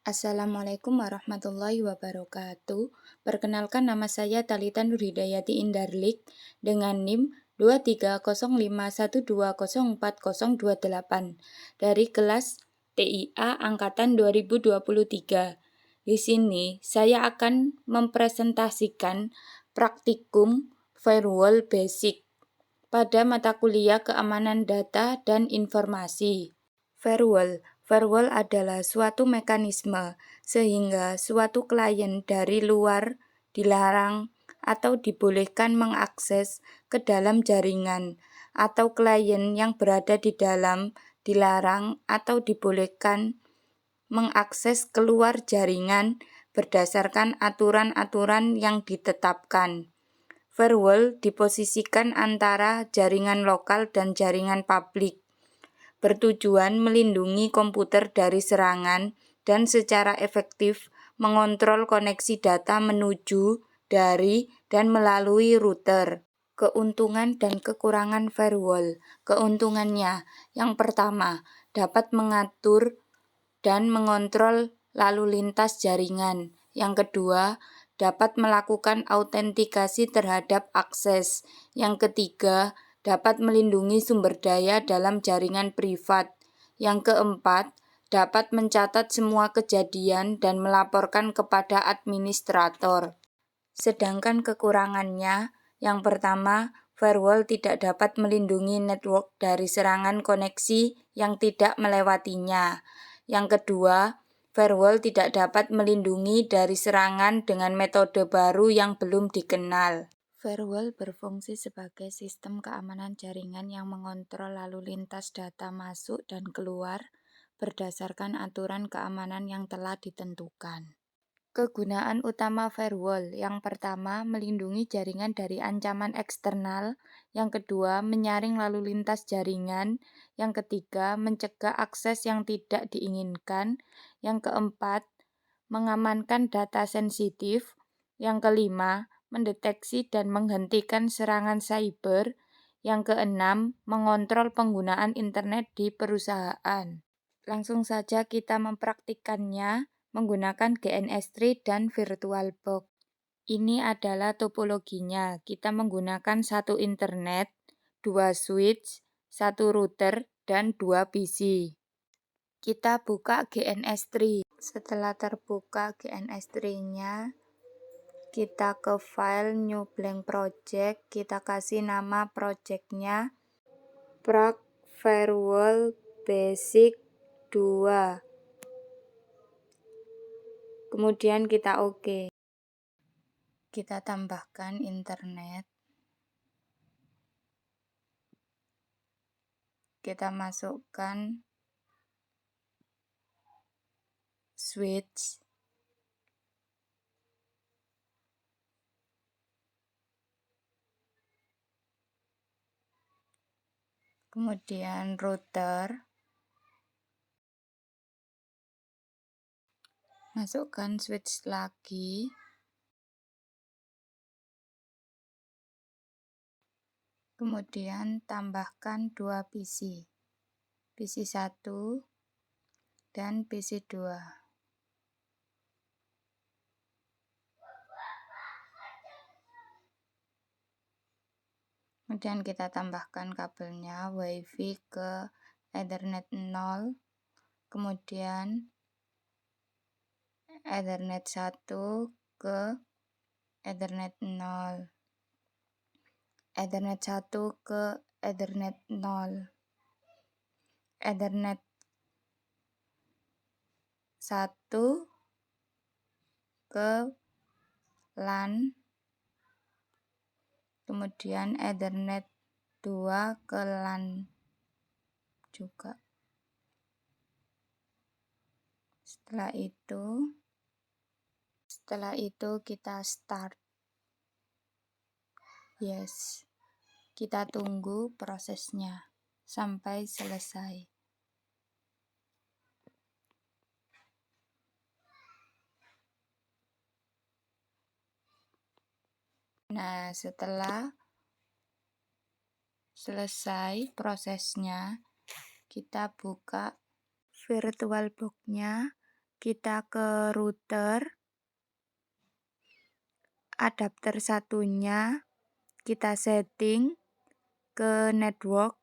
Assalamualaikum warahmatullahi wabarakatuh. Perkenalkan, nama saya Talita Nurhidayati Indarlik dengan NIM 23051204028 dari kelas TIA angkatan 2023. Di sini saya akan mempresentasikan praktikum Firewall Basic pada mata kuliah Keamanan Data dan Informasi. Firewall adalah suatu mekanisme sehingga suatu klien dari luar dilarang atau dibolehkan mengakses ke dalam jaringan, atau klien yang berada di dalam dilarang atau dibolehkan mengakses keluar jaringan berdasarkan aturan-aturan yang ditetapkan. Firewall diposisikan antara jaringan lokal dan jaringan publik, bertujuan melindungi komputer dari serangan dan secara efektif mengontrol koneksi data menuju, dari, dan melalui router. Keuntungan dan kekurangan firewall. Keuntungannya, yang pertama, dapat mengatur dan mengontrol lalu lintas jaringan. Yang kedua, dapat melakukan autentikasi terhadap akses. Yang ketiga, dapat melindungi sumber daya dalam jaringan privat. Yang keempat, dapat mencatat semua kejadian dan melaporkan kepada administrator. Sedangkan kekurangannya, yang pertama, firewall tidak dapat melindungi network dari serangan koneksi yang tidak melewatinya. Yang kedua, firewall tidak dapat melindungi dari serangan dengan metode baru yang belum dikenal. Firewall berfungsi sebagai sistem keamanan jaringan yang mengontrol lalu lintas data masuk dan keluar berdasarkan aturan keamanan yang telah ditentukan. Kegunaan utama firewall, yang pertama, melindungi jaringan dari ancaman eksternal. Yang kedua, menyaring lalu lintas jaringan. Yang ketiga, mencegah akses yang tidak diinginkan. Yang keempat, mengamankan data sensitif. Yang kelima, mendeteksi dan menghentikan serangan cyber. Yang keenam, mengontrol penggunaan internet di perusahaan. Langsung saja kita mempraktikkannya menggunakan GNS3 dan VirtualBox. Ini adalah topologinya. Kita menggunakan satu internet, 2 switch, 1 router, dan 2 PC. Kita buka GNS3. Setelah terbuka GNS3-nya, kita ke file New Blank Project. Kita kasih nama projectnya Prac Firewall Basic 2. Kemudian kita OK. Kita tambahkan internet. Kita masukkan switch. Kemudian router. Masukkan switch lagi. Kemudian tambahkan 2 PC. PC 1 dan PC 2. Kemudian kita tambahkan kabelnya WiFi ke Ethernet 0. Kemudian Ethernet 1 ke Ethernet 0. Ethernet 1 ke Ethernet 0. Ethernet 1 ke LAN. Kemudian Ethernet 2 ke LAN juga. Setelah itu kita start. Yes. Kita tunggu prosesnya sampai selesai. Nah, setelah selesai prosesnya, kita buka VirtualBox-nya Kita ke router, adapter satunya kita setting ke network,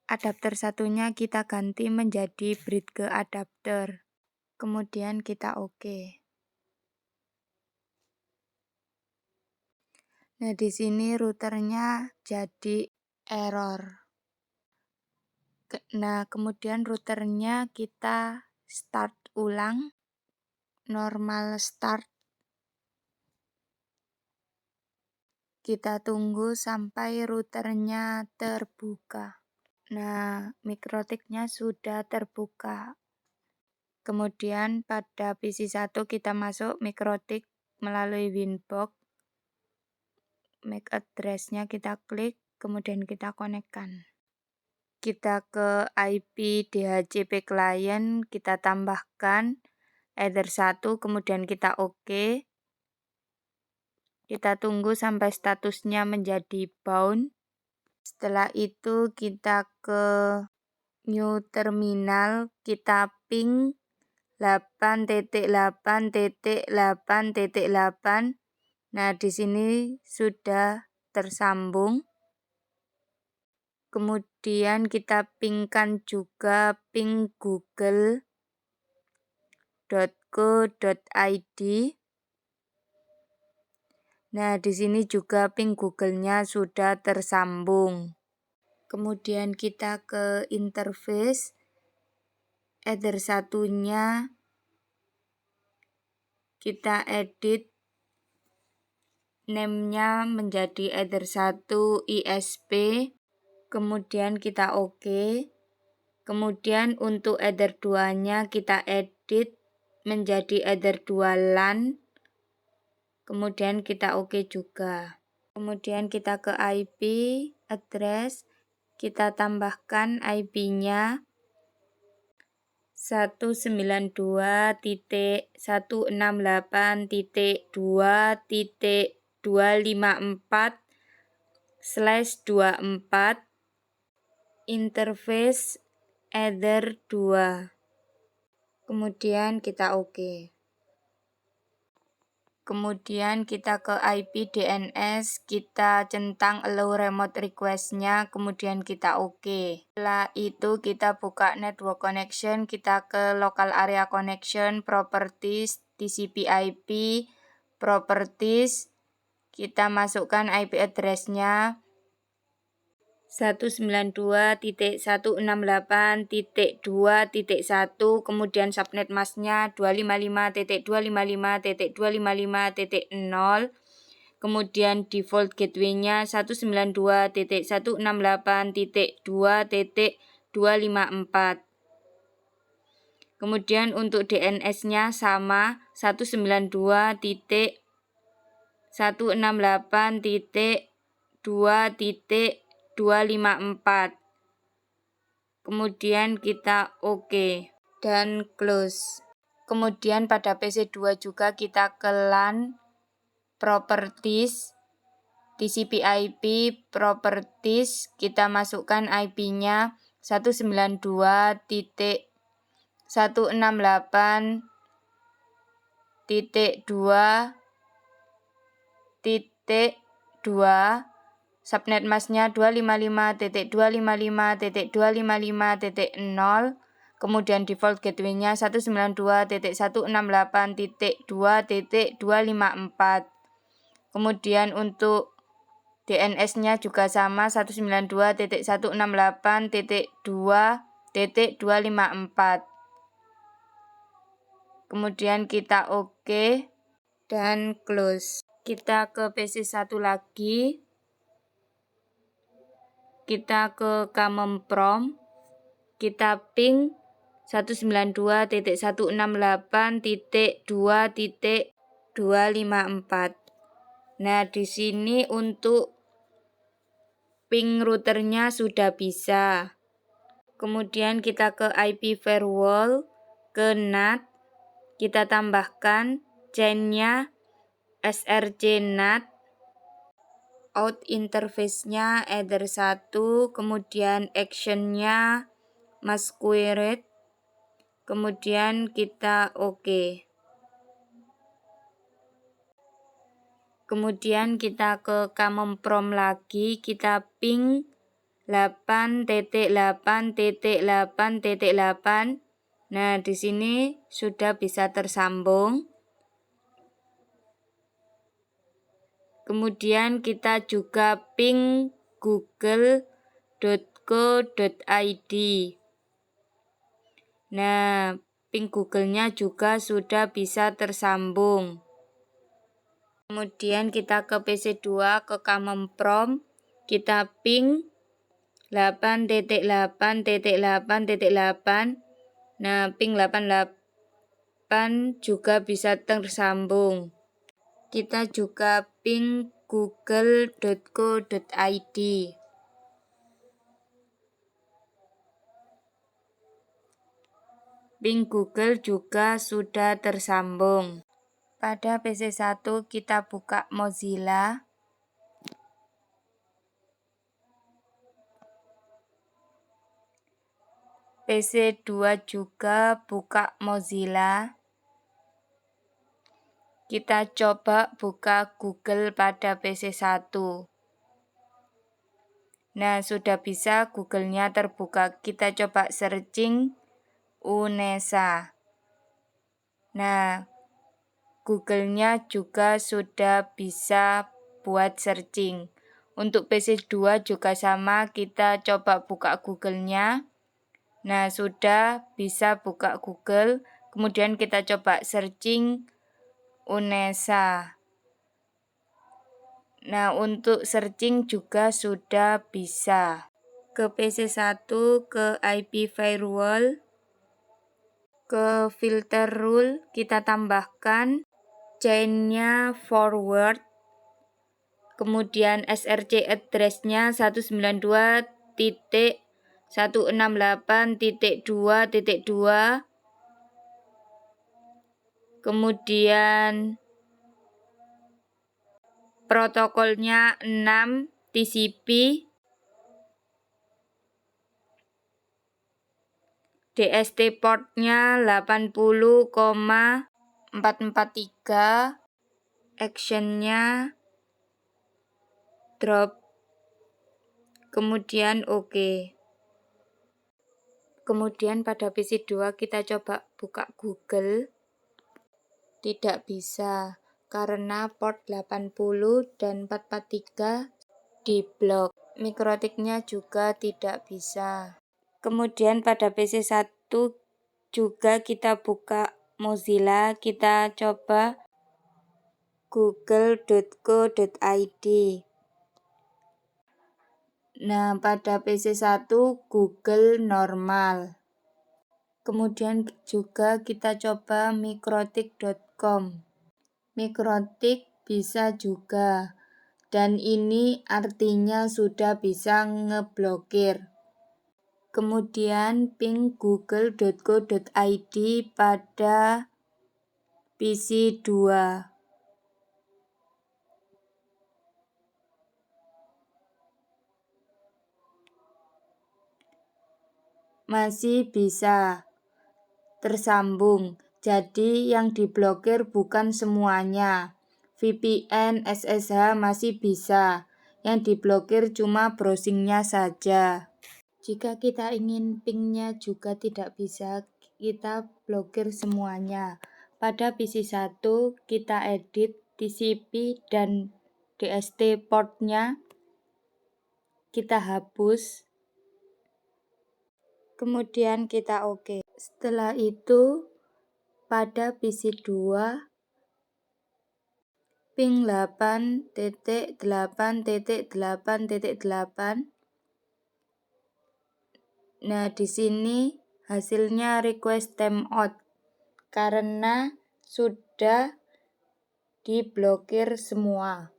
adapter satunya kita ganti menjadi bridge adapter. Kemudian kita OK. Nah, di sini routernya jadi error. Nah, kemudian routernya kita start ulang, normal start. Kita tunggu sampai routernya terbuka. Nah, mikrotiknya sudah terbuka. Kemudian pada PC 1 kita masuk mikrotik melalui Winbox. MAC address-nya kita klik, kemudian kita konekkan. Kita ke IP DHCP client, kita tambahkan Ether 1, kemudian kita OK. Kita tunggu sampai statusnya menjadi bound. Setelah itu kita ke new terminal, kita ping 8.8.8.8. Nah, di sini sudah tersambung. Kemudian kita pingkan juga ping google.co.id. Nah, di sini juga ping Google-nya sudah tersambung. Kemudian kita ke interface, Ether satunya kita edit name-nya menjadi Ether 1 ISP, kemudian kita OK. Kemudian untuk Ether 2-nya kita edit menjadi Ether 2 LAN. Kemudian kita OK juga. Kemudian kita ke IP address, kita tambahkan IP-nya 192.168.254/24, interface Ether 2. Kemudian kita OK. Kemudian kita ke IP DNS, kita centang allow remote request-nya, kemudian kita OK. Setelah itu kita buka network connection, kita ke local area connection, properties, TCP/IP, properties, kita masukkan IP address-nya 192.168.2.1, kemudian subnet mask-nya 255.255.255.0, kemudian default gateway-nya 192.168.2.254. Kemudian untuk DNS-nya sama 192.168.2.254. Kemudian kita OK dan close. Kemudian pada PC 2 juga kita ke LAN, properties, TCP/IP, properties, kita masukkan IP-nya 192.168.2.2, subnet mask-nya 255.255.255.0, kemudian default gateway-nya 192.168.2.254. Kemudian untuk DNS-nya juga sama 192.168.2.254. Kemudian kita OK dan close. Kita ke PC 1 lagi. Kita ke command prompt, kita ping 192.168.2.254. Nah, di sini untuk ping routernya sudah bisa. Kemudian kita ke IP firewall, ke NAT, kita tambahkan chain-nya SRC NAT. Out interface-nya Ether 1, kemudian action-nya masquerade, kemudian kita oke. Kemudian kita ke command prompt lagi, kita ping 8.8.8.8. Nah, di sini sudah bisa tersambung. Kemudian kita juga ping google.co.id. Nah, ping Google-nya juga sudah bisa tersambung. Kemudian kita ke PC2, ke command prompt, kita ping 8.8.8.8. Nah, ping 88 juga bisa tersambung. Kita juga ping google.co.id. Ping Google juga sudah tersambung. Pada PC1 kita buka Mozilla. PC2 juga buka Mozilla. Kita coba buka Google pada PC1. Nah, sudah bisa Google-nya terbuka. Kita coba searching UNESA. Nah, Google-nya juga sudah bisa buat searching. Untuk PC2 juga sama, kita coba buka Google-nya. Nah, sudah bisa buka Google. Kemudian kita coba searching UNESA. Nah, untuk searching juga sudah bisa. Ke PC1, ke IP firewall, ke filter rule, kita tambahkan chain-nya forward, kemudian src address-nya 192.168.2.2, kemudian protokolnya 6 TCP, DST portnya 80,443, actionnya drop, kemudian oke. Kemudian pada PC2 kita coba buka Google, tidak bisa karena port 80 dan 443 diblok. Mikrotiknya juga tidak bisa. Kemudian pada PC1 juga kita buka Mozilla, kita coba google.co.id. Nah, pada PC1 Google normal. Kemudian juga kita coba mikrotik.com. Mikrotik bisa juga. Dan ini artinya sudah bisa ngeblokir. Kemudian ping google.co.id pada PC2. Masih bisa tersambung. Jadi yang diblokir bukan semuanya. VPN, SSH masih bisa. Yang diblokir cuma browsingnya saja. Jika kita ingin pingnya juga tidak bisa, kita blokir semuanya. Pada PC1 kita edit TCP dan DST portnya, kita hapus, kemudian kita oke. Setelah itu pada PC2 ping 8.8.8.8. Nah, di sini hasilnya request timeout karena sudah diblokir semua.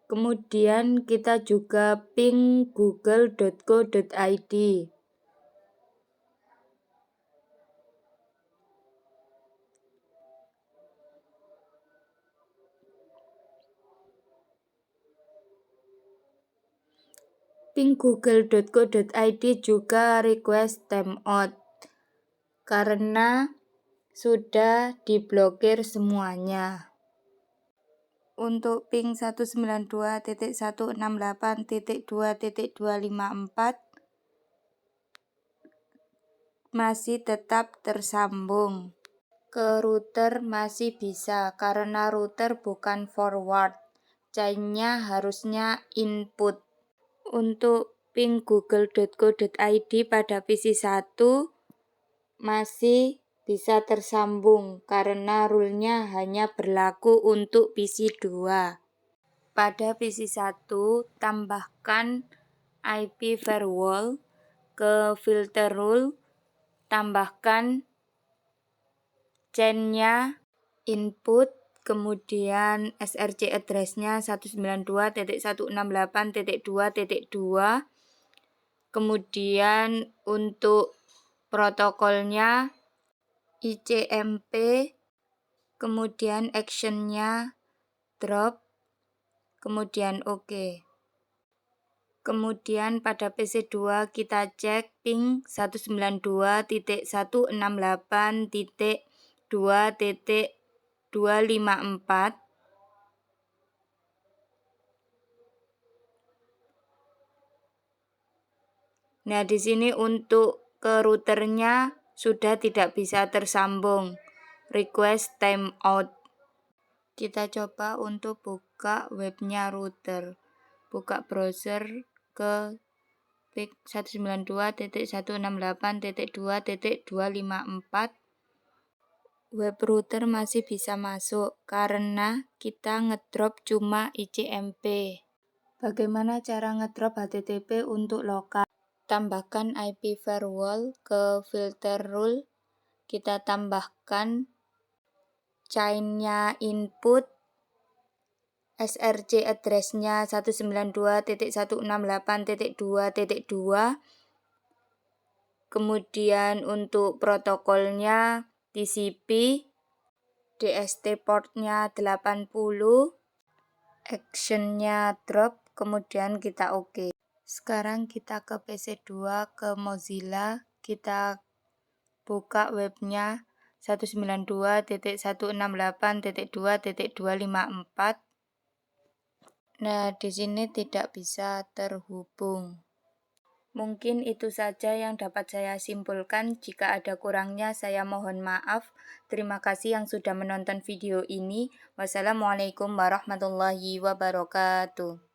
Kemudian kita juga ping google.co.id. ping google.co.id juga request timeout karena sudah diblokir semuanya. Untuk ping 192.168.2.254 masih tetap tersambung. Ke router masih bisa karena router bukan forward, chainnya harusnya input. Untuk ping google.co.id pada PC 1 masih bisa tersambung karena rule-nya hanya berlaku untuk PC 2. Pada PC 1 tambahkan IP firewall, ke filter rule tambahkan chain-nya input, kemudian src address-nya 192.168.2.2, kemudian untuk protokolnya ICMP, kemudian action-nya drop, kemudian OK. Kemudian pada PC 2 kita cek ping 192.168.2.254. Nah, di sini untuk ke routernya sudah tidak bisa tersambung. Request timeout. Kita coba untuk buka webnya router. Buka browser ke 192.168.2.254. Web router masih bisa masuk karena kita ngedrop cuma ICMP. Bagaimana cara ngedrop HTTP untuk lokal? Tambahkan IP firewall, ke filter rule kita tambahkan chain-nya input, src address-nya 192.168.2.2, kemudian untuk protokolnya TCP, DST port-nya 80, action-nya drop, kemudian kita OK. Sekarang kita ke PC 2, ke Mozilla, kita buka webnya 192.168.2.254. Nah, di sini tidak bisa terhubung. Mungkin itu saja yang dapat saya simpulkan. Jika ada kurangnya, saya mohon maaf. Terima kasih yang sudah menonton video ini. Wassalamualaikum warahmatullahi wabarakatuh.